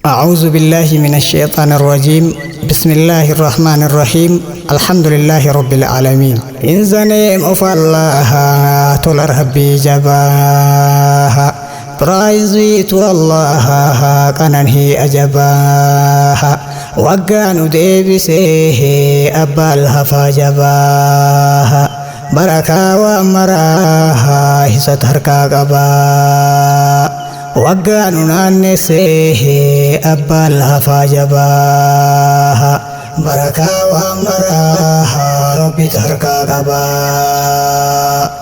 أعوذ بالله من الشيطان الرجيم. بسم الله الرحمن الرحيم. الحمد لله رب العالمين. In the name of Allah, to Rabbi Jabaha. Praise be to Allah, kanan hi ajabaha. Waganu debise abal hafa jabaha. Baraka wa maraha hisat harka gaba. Waganu naannese abbal hafa jabaha. Baraka wa maraha rabbi tarka qaba.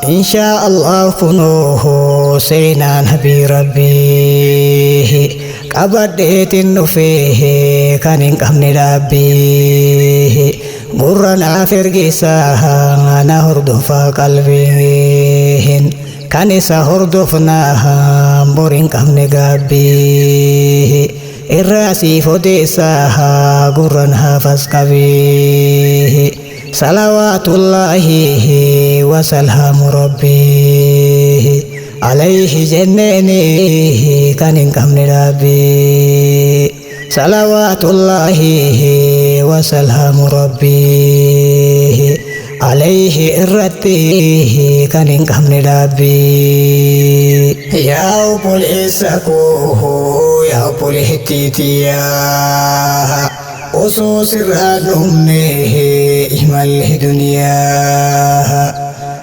Insha Allah kunuhu seenaan habii rabbihi qabadheetin dhufeehe kan hin qabne dhaabbihi gurra naaf ergisaa na hordofa qalbihin kan isa hordofnaa borin qabne gaabbihi irraa siif odeessaa gurran hafas qabihi salawaatullaahi wa salaamu rabbihi alayhi jenneenihi kan hin qabne dhaabbihi salawaatullaahi wa salaamu rabbihi alayhi irratti kan hin qabne dhaabbihi yaa obboleessa koo yaa obboleettiitiyaa osoo sirraan dhumne imalli duniyaa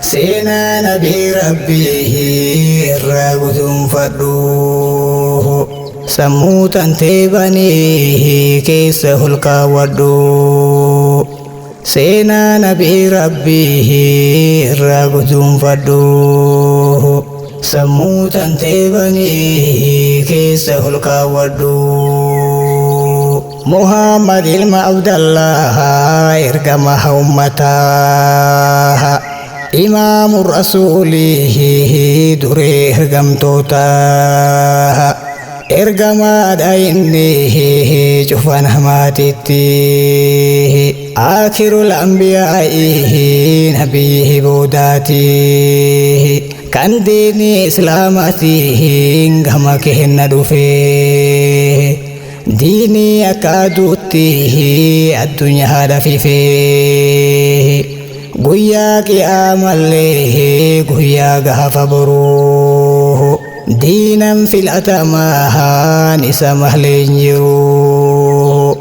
seenaa nabii rabbii irraa guduunfadhu sammuu tantee banii keessa holkaawwadhu seenaa nabii rabbii irraa guduunfadhu sammuu tantee banii keessa holkaawwadhu Muhammad ilma Abdallah ergama ummataa imaamu rasuulihi duree ergamtootaa ergamaadha inni cufan hamaatitti aakhirul anbiyaa'i nabiyyi boodaati kan diini islaamaatiin gama kenna dhufe diini akka aduutti addunyaa dhafife guyyaa qiyaamallee guyyaa gaafa boruu diinan filatamaan isa malee hin jiru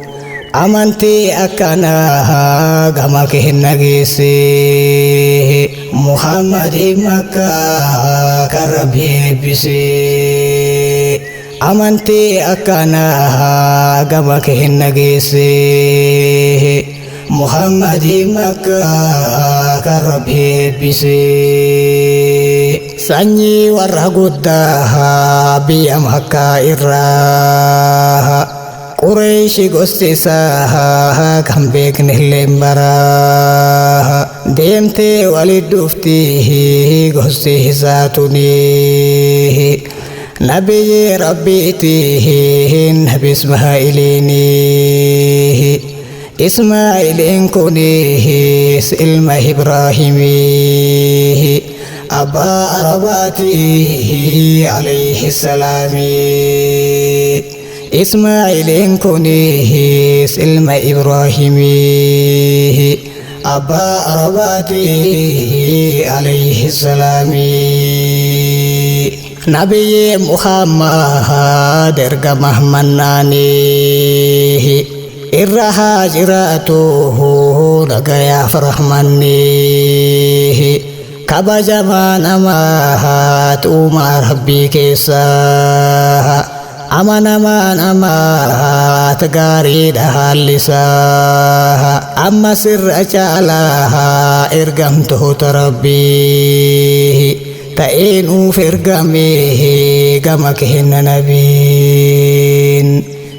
amantii akkanaa gama kenna geesse Muhammadii Makkaa kan Rabbi eebbise amantii akkanaa gama kenna geesse Muhammadii Makkaa kan Rabbi eebbise sanyii warra guddaa biyya Makkaa irraa Qureeshi gosti isaa kan beekne illee baraa deemtee walit dhufti gosti isaa tuni nabiyyi rabbiitiin nabi Ismaa'iliin kunis ilma Ibraahimii abbaa arabaatihi alayhi salaami Ismaa'iliin kunis ilma Ibraahimii abbaa arabaatihi alayhi salaami nabiyyi Muhammad ergama mannaanihi irra haa jiraatuhu nagayaaf rahmannihi kabajamaa namaa xuumaa rabbii keessaa amanamaa namaat gaariidha haallisaa amma sirra caalaa ergamtoota rabbii ta'ee nuuf ergamee gama kenna nabiin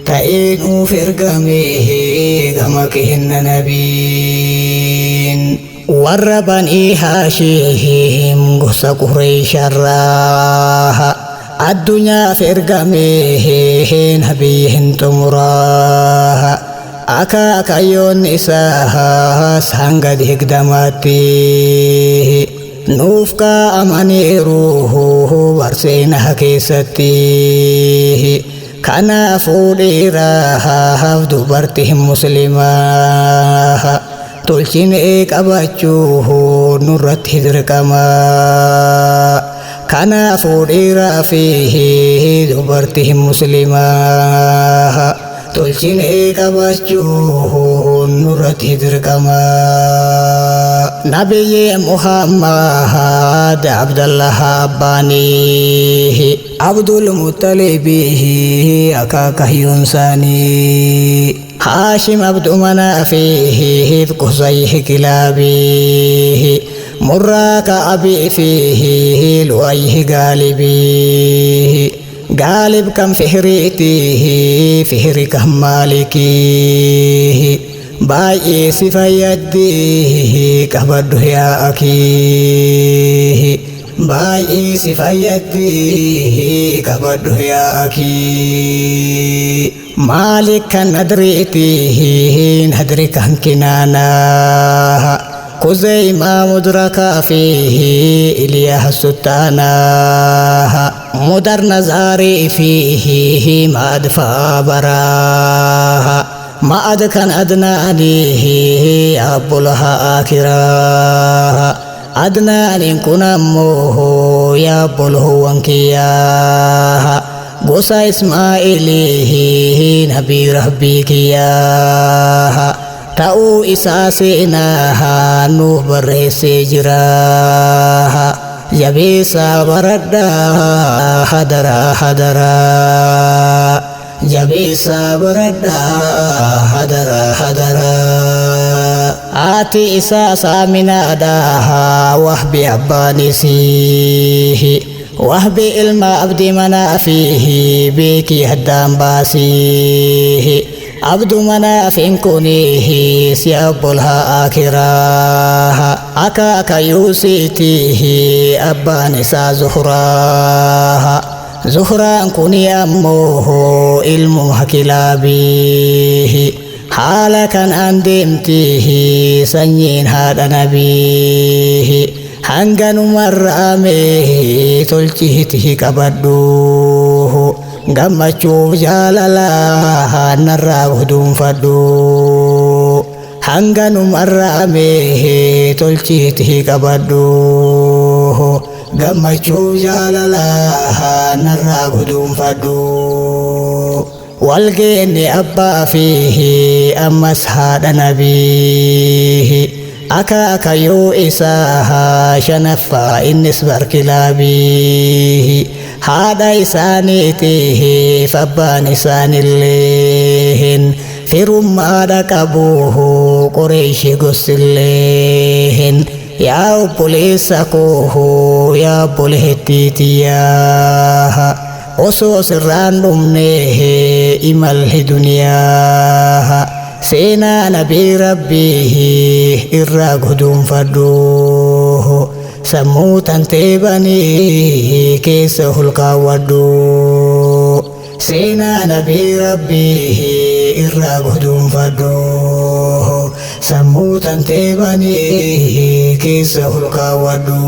ta'ee nuuf ergamee gama kenna nabiin warra banii Haashim gosa Qureesharraa addunyaaf ergamee nabiyyiin xumuraa akaakayyoon isaas hanga 20 nuuf kaa'amaniiru barseenaa keessatti kanaafuu dhiiraaf dubartiin muslimaa tolchinee qabachuu nurratti dirqama. Kanaafuu dhiiraa fi dubartiin muslimaa tolchinee qabachuu nurratti dirqama. Nabiyyi Muhammad Abdallah abbaanii Abdul Muttalibii akaakayyuun isaanii Haashim Abdu Manaafiif Qusayyi kilaabii Murraa Ka'abii fi Lu'ayyi gaalibii Gaalib kan fihriitii fihri kan maalikii baay'ee si fayyaddi qabadhu yaa akii baay'ee si fayyaddi qabadhu yaa akii maalik kan nadriitii nadri kan kinaanaa Kuzeymaa mudrakaa fi Iliyaas Suttaanaa Mudar Nazaarii fi Maadfaa Baraa Maad kan Adnaanii Abbulaha Akiraa Adnaaniin kun ammoo Yaabbuluhu wankiyyaa Gosa Ismaa'ilii Nabii Rabbii kiyyaa ta'uu isaa seenaa nuuf barreessee jira. Jabeessaa baradhaa hadaraa hadaraa jabeessaa baradhaa hadaraa hadaraa haati isaa saaminaadhaa wahbi abbaanisii wahbi ilma abdi manaafihi beekii haddaan baasii Abdu Manaafin kunihi si Abbulha Akiraa akaaka Yuusiitihi abbaan isaa Zuhraa Zuhraan kuni ammoo ilmuma kilaabihi haala kan an deemtihi sanyiin haadha nabiihi hanganumarraamehi tolchihitihi qabadhuuhu gammachuuf jaalalaa narraa guduunfadhu hanganumarraamehi tolchihitihi qabadhu gammachuuf jaalalaa narraa guduunfadhu walgeenni abbaa fi ammas haadha nabiihi akaaka yoo isaa shanaffaa innis barkilaabiihi haadha isaaniitiif abbaan isaanilleen firummaadha qabuuhu Qureeshi gossilleen yaa obboleessa koo yaa obboleettiitiyyaa osoo sirraan dhumnee imalli duniyaa seenaa nabii rabbii irraa guduunfadhu sammuu tantee banii keessa hulkaawwadhu seenaa nabii rabbii irraa guduunfadhu sammuu tantee banii keessa hulkaawwadhu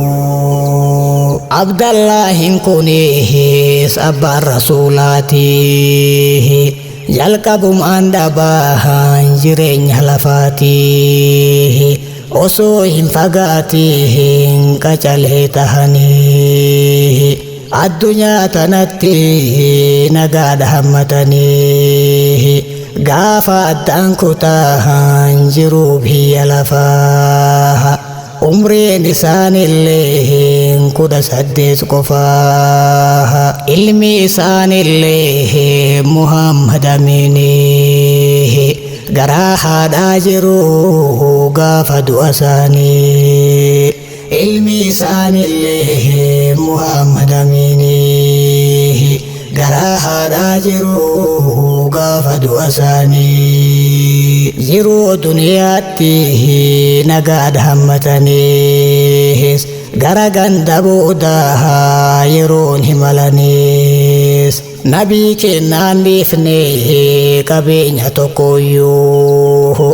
Abdallahin kunis abbaan rasuulaatihi jalqabumaan dhabahan jireenya lafaatihi osoo hin fagaatiin qacalee tahanii addunyaa tanatti nagaadha hammatanii gaafa addaan kutaan jiruu biyya lafaa umriin isaanillee 18 qofaa ilmi isaanillee Muhammad Amini garaa haadhaa jiru gaafa du'a isaanii ilmi isaanillee Muhammad Amini garaa haadhaa jiru gaafa du'a isaanii jiruu duniyaatti nagaadha hammataniis gara ganda boodaa yeroon himalanis nabii kennaan dhiifne qabeenya tokkoyyuu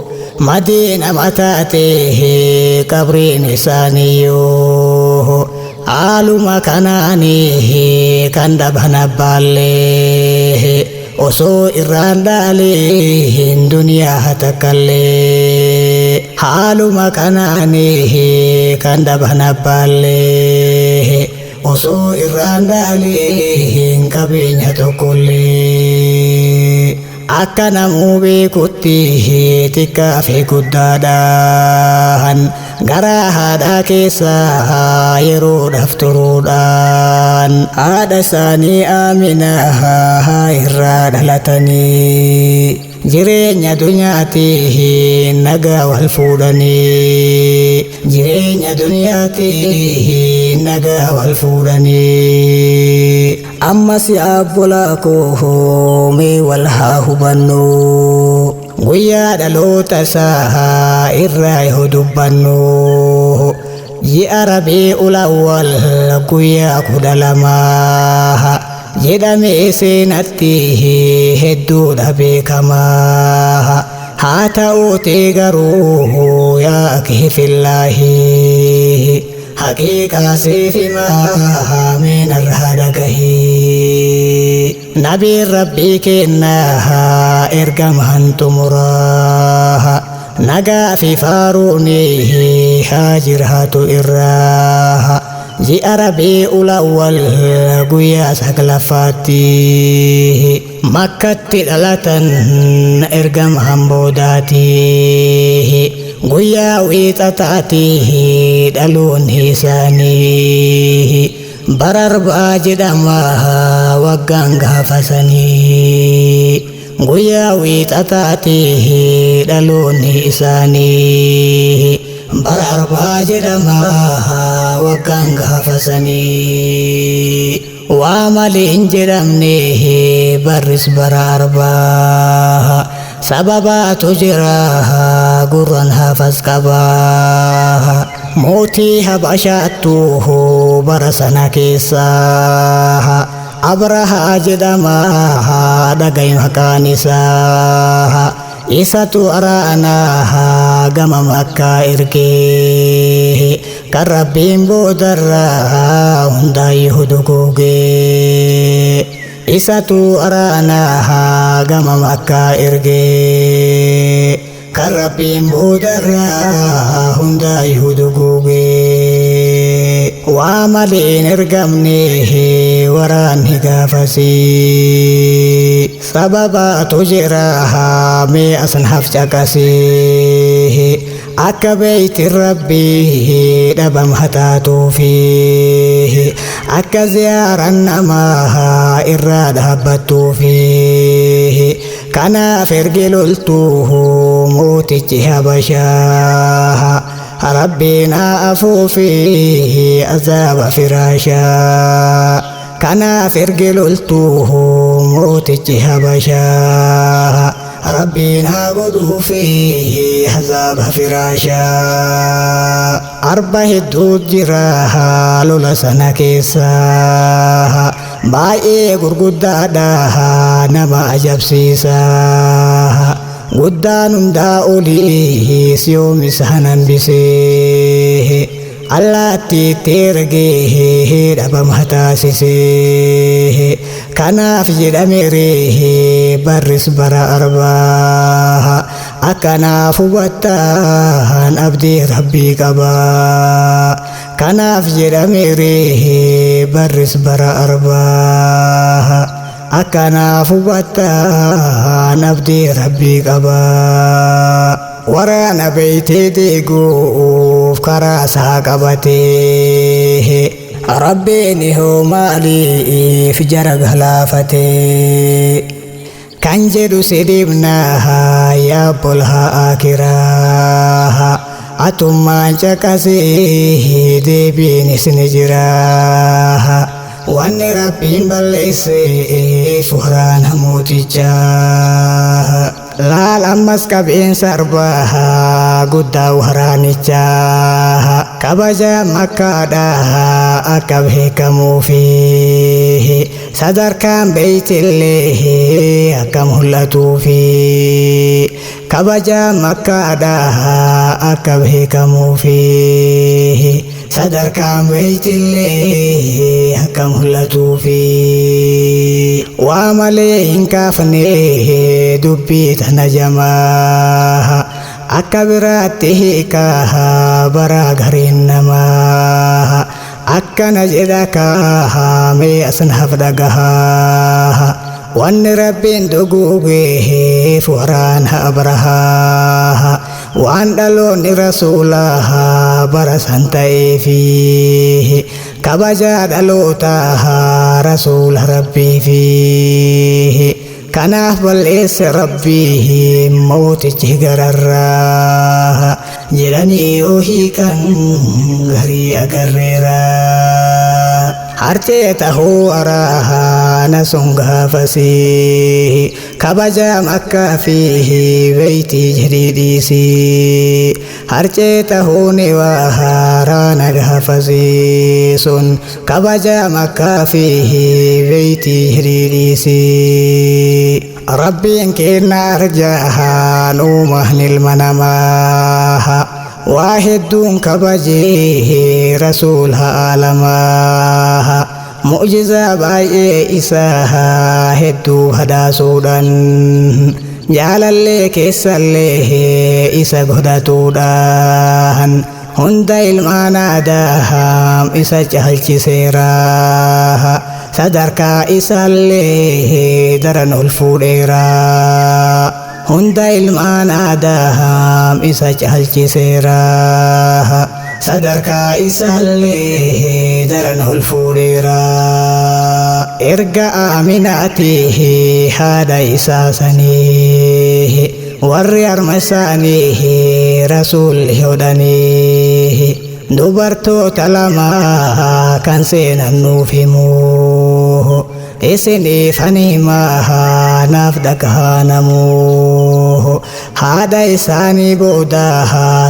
madiina mataatee qabriin isaaniyyuu haaluma kanaanii kan dhaban abbaallee osoo irraan dhaalihin duniyaa hatakkallee haaluma kanaanii kan dhaban abbaallee osoo irraan dhaalihin qabeenya tokkollee akka namuu beekutti xiqqaa fi guddaadhaan garaa haadhaa keessaa yeroodhaaf turuudhaan haadha isaanii Aaminaa irraa dhalatanii jireenya dunyaatiin nagaa wal fuudhanii jireenya dunyaatiin nagaa wal fuudhanii ammas abbola koo mee wal haa hubannu guyyaa dhaloota isaa irraa yoo dubbannu ji'a Rabiicul Awwal guyyaa 12 jedhamee seenatti hedduudha beekamaa haa ta'uutii garuu yaa akhi fillaahi haqiiqaa siif himaa mee narraa dhagahii nabiin rabbii kennaa ergamaan xumuraa nagaa fi faaruunii haa jiraatu irraa ji'a Rabiicul Awwal guyyaa 9ffaatti Makkatti dhalatan ergamaan boodaati guyyaa wiixataati dhaloonni isaanii bara Arbaa jedhama waggaan gaafasanii guyyaa wiixataati dhaloonni isaanii bara Arbaa jedhama waggaan gaafasanii waa malee hin jedhamne barris bara Arbaa sababaatu jira gurran hafas qabaa mootii habashaattu bara sana keessa Abrahaa jedhama dhaga'i maqaan isaa isatu araanaa gama Makkaa ergee kan Rabbiin boodarraa hundaayyuu duguugee isatu araanaa gama Makkaa ergee kan Rabbiin boodarraa hundaayyuu duguugee waa malee hin ergamne waraanni gaafasii sababaatu jira mee asnaaf caqasee akka beeyti Rabbii dhabam hataatuufi akka ziyaaran namaa irraa dhaabbattuufi kanaaf erge loltuu mootichi Habashaa Rabbiin haa afuufi azaaba firaashaa kanaaf erge loltuu mootichi Habashaa Rabbiin haa godhuufi azaaba firaashaa arba hedduu jira lola sana keessa baay'ee gurguddaadha nama ajabsiisa guddaan hundaa olii siyoomi isaan hambisee allaattiitti ergee dhabama taasisee kanaaf jedhame ree barris bara Arbaa akkanaaf hubattaan abdii Rabbii qabaa kanaaf jedhame ree barris bara Arbaa akkanaaf hubattaan abdii Rabbii qabaa waraana beeytee deeguuf karaa isaa qabatee Rabbiin hoo maaliif jara galaafatee kan jedhu sidibnaa yaa bolhaa akiraa atummaan caqasee deebiinis ni jiraa wanni Rabbiin balleesseef waraana mootichaa laal ammas qabeensa Arbaa guddaa waraanichaa kabaja Makkaadhaa akka beekamuufi sadarkaan beeytillee akka mul'atuufi kabaja Makkaadhaa akka beekamuufi sadarkaan beeytillee akka mul'atuufi waa malee hin kaafne dubbii tana jamaa akka biraatti hiikaa bara gariin namaa akkana jedha kahamee asnaaf dhagahaa wanni rabbiin duguugeef waraana abrahaa waan dhaloonni rasuulahaa barasan ta'eefi kabajaa dhalootaa rasuula rabbiifi kanaaf bal'eesse rabbii mootichi gararraa jedhanii yoo hiikan garii agarreera harcee tahuu araana sun gaafasii kabajaa makkaa fi beeytii jedhii dhiisii harcee tahuu ni waa haraana gaafasii sun kabajaa makkaa fi beeytii jedhii dhiisii rabbiin kenna arjaahaan uumaan ilma namaa waa hedduun kabajee rasuula alamaa mu'jizaa baay'ee isaa hedduu hadaasuudhaan jaalallee keessallee isa godhatuudhaan hunda ilmaan aadaam isa caalchiseera sadarkaa isaallee daran ol fuudheera hunda ilmaan aadaam isa caalchiseera sadarkaa isaallee daran ol fuudheera erga aaminaati haadha isaa sanii warri harma isaanii rasuulli hodhanii dubartoota lama kan seenan nuuf himu isiniif hanimaa naaf dhagahaanamu haadha isaanii booda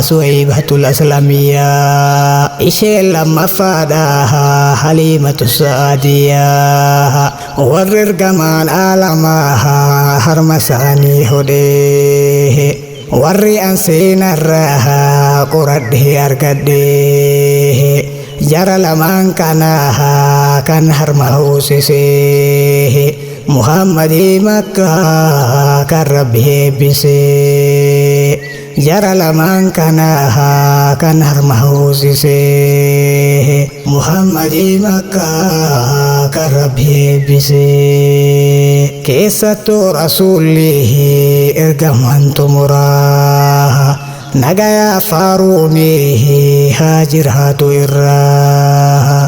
suwaybatul aslamiyyaa isheen lammaffaadha haliimatu sa'aadiyyaa warri ergamaan alamaa harma isaanii hodhee warri an seenarraa qoradhee argadhee jara lamaan kana kan harma hoosisee muhammadii makkaa kan rabbi eebbisee jara lamaan kana kan harma hoosisee muhammadii makkaa kan rabbi eebbisee keessattuu rasuulli ergamaan xumuraa nagayaa faaruuni haa jiraatu irraa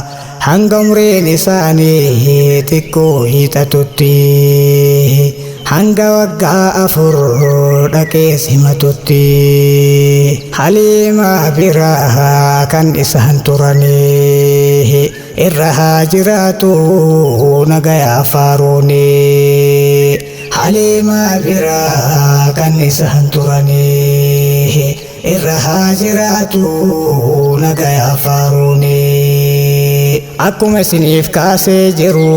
hanga umriin isaanii xiqqoo hiixatutti hanga waggaa 4 dhaqee simatutti haliimaa biraa kan isaan turanii irra haa jiraatu nagayaa faaruuni haliimaa biraa kan isaan turanii irra haa jiraatu nagayaa faaruuni akkuma isiniif kaasee jiru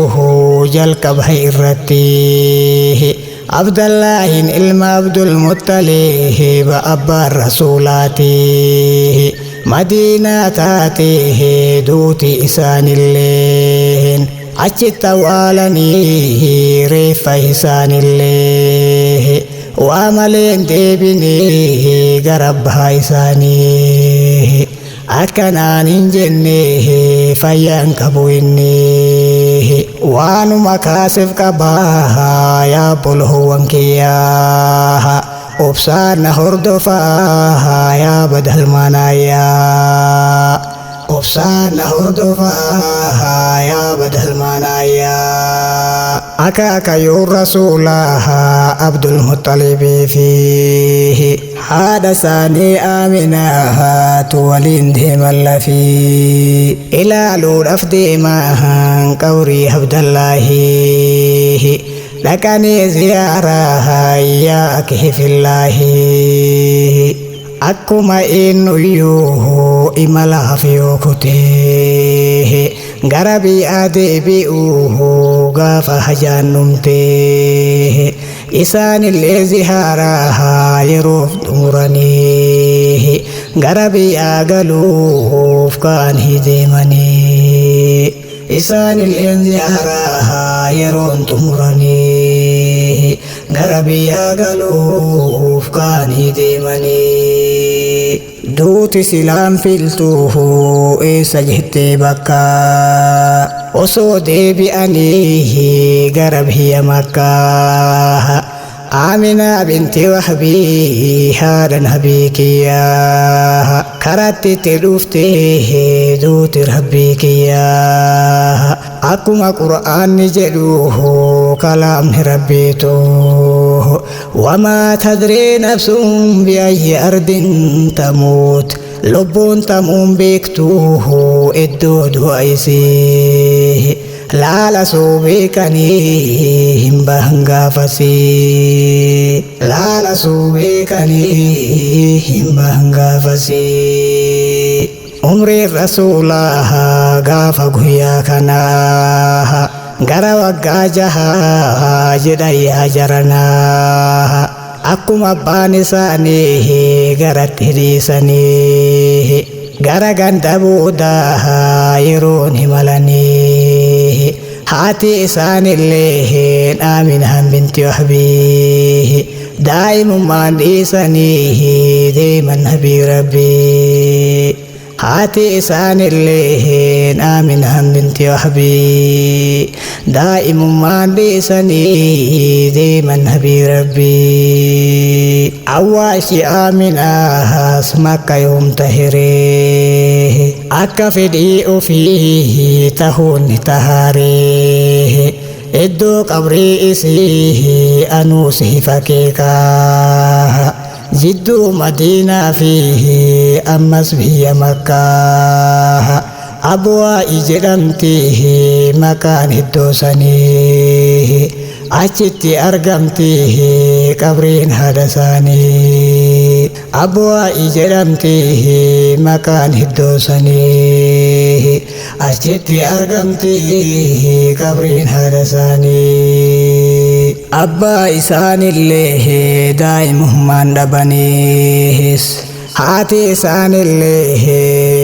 jalqaba irratti abdallaahin ilma abdul muttalib abbaan rasuulaati madiinaa taate duuti isaanillee achitti awwaalanii reeffa isaanillee waa maleen deebinee gara abbaa isaanii akkanaan hin jenne fayyaan qabu inni waanuma kaasef qabaa yaa bolhoowwan kiyyaa obsaan na hordofaa yaa badalmaanayyaa obsaan na hordofaa yaa badalmaanayyaa akaakayyuun rasuulaa abdul muxalibii fi haadha isaanii aaminaatu waliin deeman lafii ilaaluudhaaf deeman qawrii abdallaahi dhaqanii ziyaaraa yaa akifillaahi akkuma innuyyuu imalaaf yoo kutee gara biyyaa deebi'uu gaafa hajaan numtee isaanillee zihaarahaa yeroof xumuranii gara biyyaa galuuf kaan hideemanii isaanillee zihaarahaa yeroon xumuranii gara biyyaa galuuf kaan hideemanii duuti silaan filtuu eessa jettee bakka osoo deebi'anii gara biyya Makkaa Amina binti Wahbii haadha nabii kiyyaa karatti itti dhuftee duuti rabbii kiyyaa akkuma qur'aanni jedhu kalaamni rabbiitu wamaa tadrii nafsun biayyi ardin tamuut lubbuun tamuun beektu iddoo du'a isii laala suubeekanii hin bahan gaafasii laala suubeekanii hin bahan gaafasii umriin rasuulaa gaafa guyyaa kanaa gara waggaa jahaa jedhan yaa jaranaa akkuma abbaan isaanii garatti dhiisanii gara ganda boodaa yeroon himalanii haati isaanillee Aaminaan binti Wahbii daa'imummaan dhiisanii deeman nabii rabbii haati isaanillee Aaminaan binti Wahbii daa'imummaan dhiisanii deeman nabii rabbii awwaashi Aaminaas Makka yoom tahiree akka fedhii ofii tahuun ni taharee iddoo qabrii isii anuus fakeekaa jidduu Madiinaa fi ammas biyya Makkaa Abwaa'i jedhamti maqaan iddoo sanii achitti argamti qabriin haadha isaanii Abwaa'i jedhamti maqaan iddoo sanii achitti argamti qabriin haadha isaanii abbaa isaanillee daa'imummaan dhabaniis haati isaanillee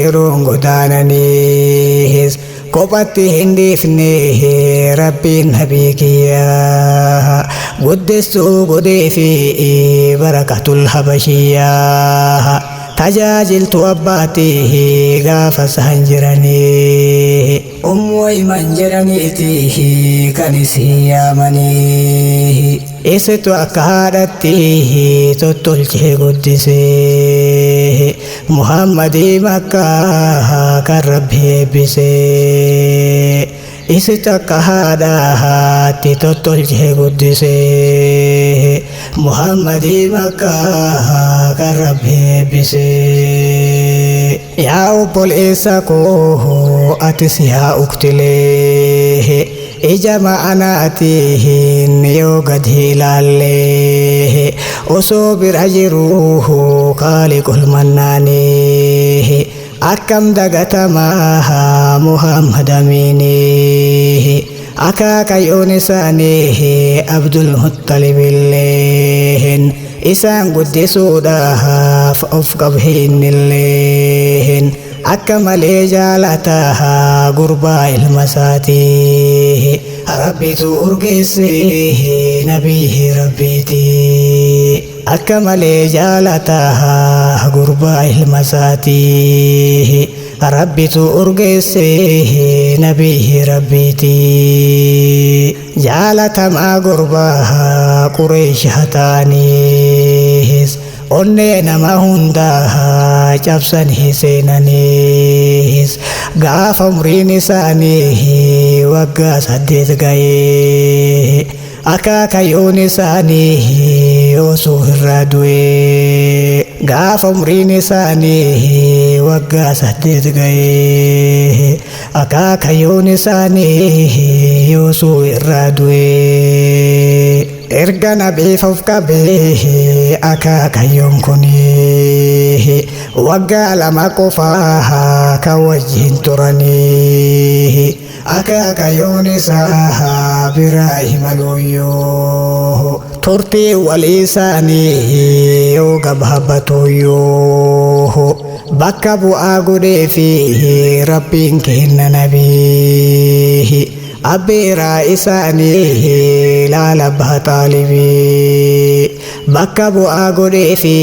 yeroon godaananiis kophatti hin dhiifne rabbiin nabii kiyyaa guddistuu godhee fi barakatul habashiyyaa tajaajiltu abbaatii gaafa isaan jiranii ummu Ayman jedhaniiti kan isii yaamanii isitu akka haadhatti tottolchee guddisee Muhammadii Makkaa kan Rabbi eebbisee isitu akka haadhaatti tottolchee guddisee Muhammadii Makkaa kan Rabbi eebbisee yaa obboleessa koo atis yaa uktilee ija ma'anaatiin yoo gadi ilaalle osoo bira jiru Kaaliqul Mannaani akkam dagatamaa Muhammad Amiini akaakayyoon isaanii Abdul Muttalibilleen isaan guddisuudhaaf of qabhinnilleen akka malee jaalataa gurbaa ilma isaatii rabbitu urgeesse nabii rabbiiti akka malee jaalataa gurbaa ilma isaatii rabbitu urgeesse nabii rabbiiti jaalatamaa gurbaa Qureesh hataaniis onnee nama hundaa cabsanii seenaniis gaafa umriin isaanii waggaa 8 ga'ee akaakayyoon isaanii osoo irraa du'ee gaafa umriin isaanii waggaa 8 ga'ee akaakayyoon isaanii osoo irraa du'ee erga nabiif of qabee akaakayyoon kuni waggaa lama qofaa kan wajjin turanii akaakayyoon isaa biraa imaluuyyoo turtii walii isaanii yoo gabaabbatooyyoo bakka bu'aa godhee fi rabbiin kenna nabii abbeeraa isaanii laala Abaa Xaalibii bakka bu'aa godhee fi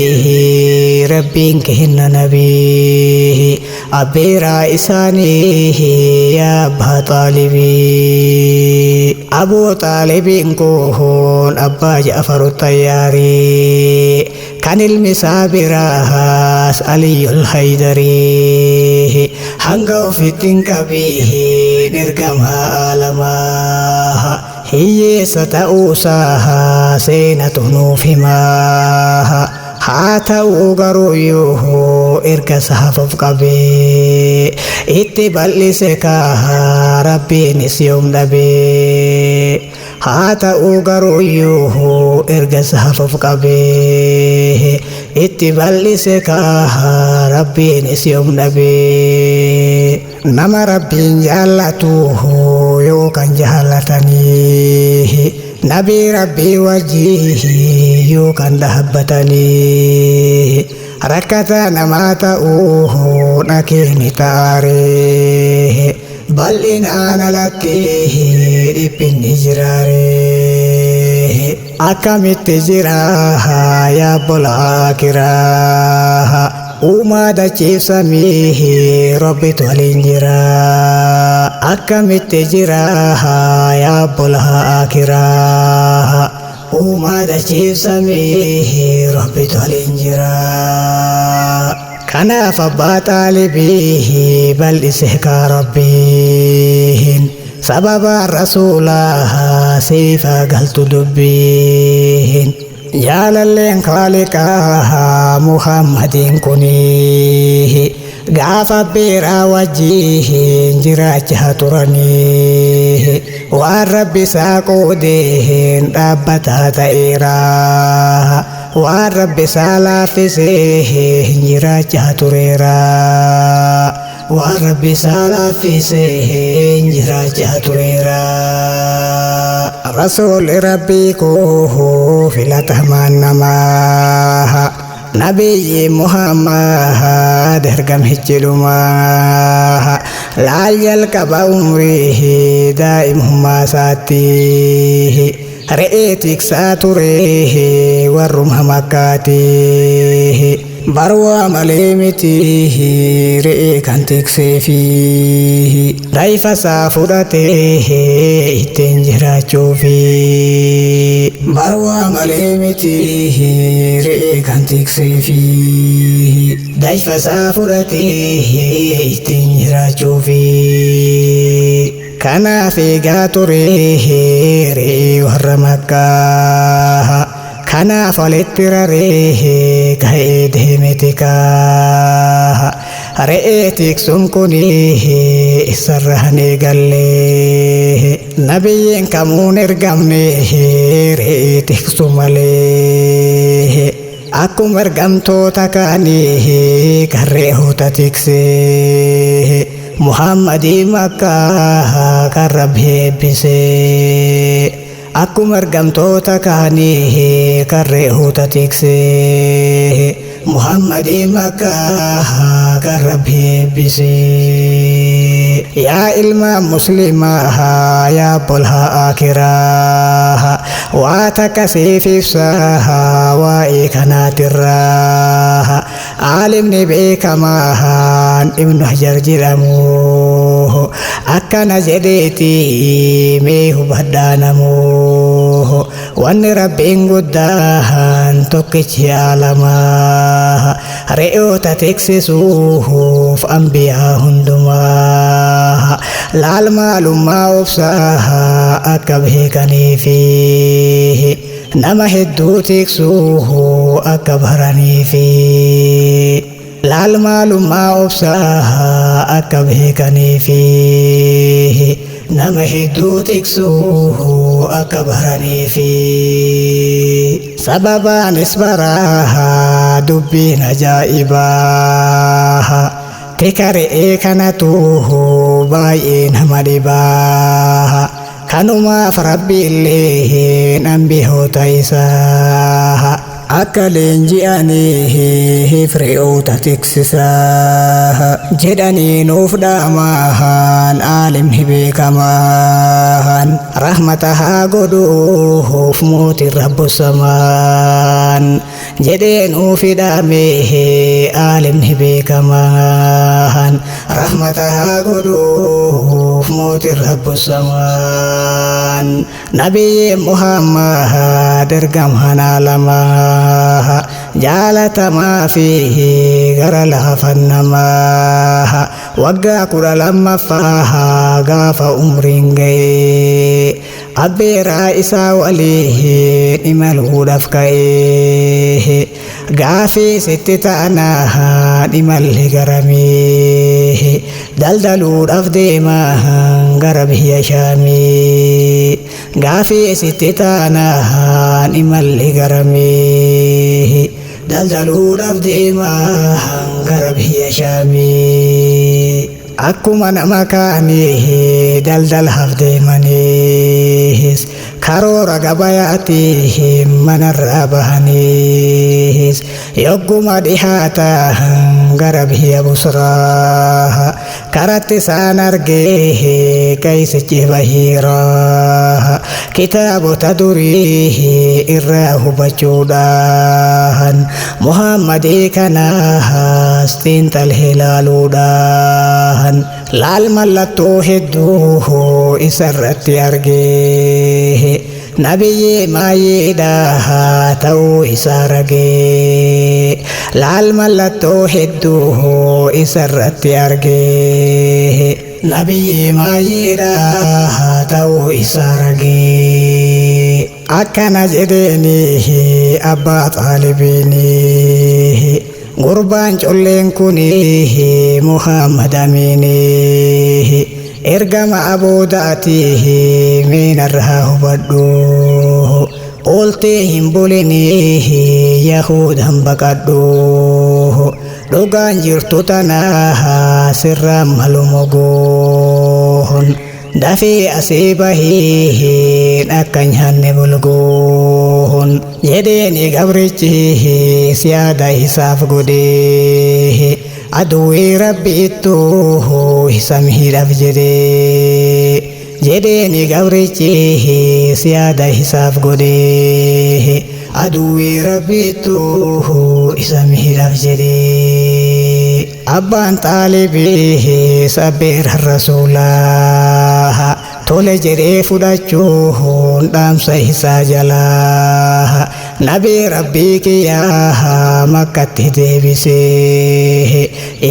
rabbiin kenna nabii abbeeraa isaanii yaa Abaa Xaalibii Abuu Xaalibiin kun abbaa Ja'faru Xayyaarii kan ilmi isaa biraas Aliyyul Haydarii hanga ofitti hin qabiin ergamaa alamaa hiyyeessa ta'uusaa seenatu nuuf himaa haa ta'uu garuu yoo erga saafuuf qabee itti bal'ise kaa rabbiinis yoom dhabee haa ta'uu garuu yoo erga saafuuf qabee itti bal'ise kaa rabbiinis yoom dhabee nama rabbiin jaallatu yookaan jaallatanii nabii rabbii wajjii yookaan dhaabbatanii rakkata namaa ta'uu dhakeeni taaree bal'inaan alatti dhiphinni jiraaree akkamitti jiraa yaa bolaa kiraa uumaa dachiif samii rabbitu waliin jiraa akkamitti jiraa yaa bolaa kiraa uumaa dachiif samii rabbitu waliin jiraa kanaaf Abaa Xaalibii bal'ise kaa rabbiin sababa rasuulaa siifa galtu dubbiin jaalalleen Xaaliqaa Muhammadiin kuni gaafa beeraa wajjiin jiraachaa turanii waan rabbi isaa qoodeen dhaabbataa ta'eera waan rabbi isaa laaffisee jiraachaa tureera waan rabbi isaa laaffisee jiraachaa tureera rasuulli rabbii koo filatamaan namaa nabiyyi Muhammad ergamichi dhumaa laal jalqaba umrii daa'imummaa isaatti re'ee tiksaa ture warruma Makkaati barwaa malee miti re'ee kan tikseefi daa'ifa isaa fudhatee ittiin jiraachuufi barwaa malee miti re'ee kan tikseefi daa'ifa isaa fudhatee ittiin jiraachuufi kanaaf eegaa ture re'ee warra Makkaa kanaaf walitti raree ka'ee deeme tikaa re'ee tiksuun kuni isarraan eegallee nabiyyiin kamuun ergamne re'ee tiksu malee akkuma ergamtoota kaanii kan re'oota tiksee Muhammadii Makkaa kan Rabbi eebbisee akkuma ergamtoota kaanii kan re'oota tiksee Muhammadii Makkaa kan Rabbi eebbisee yaa ilma muslimaa yaa bolaa akiraa waa takka siif ibsaa waa'ee kanaatirraa aalimni beekamaan Ibnu Hajar jedhamu akkana jedheeti mee hubadhaa namoo wanni rabbiin guddaan tokkichi aalamaa re'oota tiksisuuf anbiyaa hundumaa laal maalummaa obsaa akka beekaniifi nama hedduu tiksuu akka baraniifi laal maalummaa obsaa akka beekaniifi nama hedduu tiksuu akka baranii fi sababaanis baraa dubbiin ajaa'ibaa tika re'ee kanatu baay'ee nama dhibaa kanumaaf rabbi illee anbiyoota isaa akka leenji'anii fir'oota tiksisaa jedhanii nuuf dhaamaan aalimni beekamaan rahmata haa godhuuf mootiin rabbu samaan jedhee nuuf dhaamee aalimni beekamaan rahmata haa godhuuf mootiin rabbu samaan nabiyyi muhammad ergamaan alamaa jaalatamaa fi gara laafan namaa waggaa 12 gaafa umriin ga'e abbeeraa isaa waliin imaluudhaaf ka'e gaafii sitti ta'anaan imalli garamee daldaluudhaaf deeman gara biyya shaamii gaafii sitti ta'anaan imalli garamee daldaluudhaaf deeman gara biyya shaamii akkuma nama kaanii daldalaaf deemaniis karoora gabayaatiif manarraa bahaniis yogguma dhihaatan gara biyya busraa karatti isaan argee qeeysichi bahiiraa kitaabota durii irraa hubachuudhaan muhammadii kanaas xiinxalee ilaaluudhaan laal mallattoo hedduu isarratti argee nabiyyi maayyiidhaa ta'uu isaa ragee laal mallattoo hedduu isarratti argee nabiyyi maayyiidhaa ta'uu isaa ragee akkana jedheeni abbaa xaalibiini gurbaan colleen kuni muhammad amiini ergama aboodaatihi miinarraa hubadhu ooltee hin bulinihi yahudan baqadhu dhugaan jirtu tanaa sirraan malumogoon dafii asii bahiin akka nyaanne bulgoon jedheeni gabrichi siyaada isaaf godhee aduwwii rabbi ittuu isa miidhaaf jedheeni gabrichi siyaada isaaf godhee aduwwii rabbi ittuu isa miidhaaf jedhee abbaan xaalibii sabbeera rasuulaa tole jedhee fudhachuun dhaamsa isaa jalaa nabii rabbii kiyyaa makkatti deebisee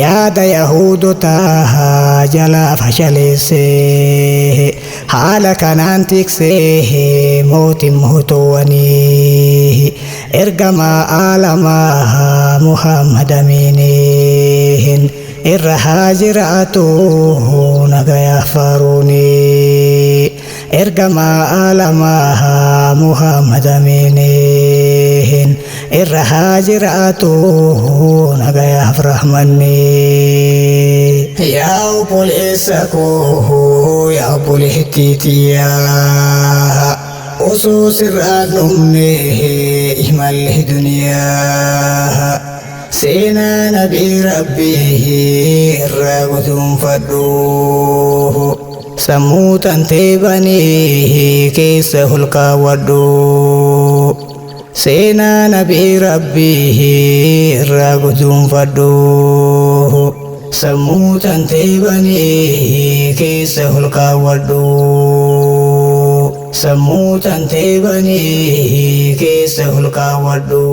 yaada yahudotaa jalaa fashaleessee haala kanaan tiksee mootiin mootuwwanii ergamaa aalamaa muhammad amiiniin irra haa jiraatu nagayaa faaruuni ergamaa aalamaa muhammad amiiniin irra haa jiraatu nagayaaf rahmanni yaa obboleessa koo yaa obboleettiitiyaa osoo sirraan dhumne imalli duniyaa seenaa nabii rabbii irraa guduunfadhu sammuu tantee banii keessa holkaawwadhu seenaa nabii rabbii irraa guduunfadhu sammuu tantee banii keessa holkaawwadhu sammuu tantee banii keessa holkaawwadhu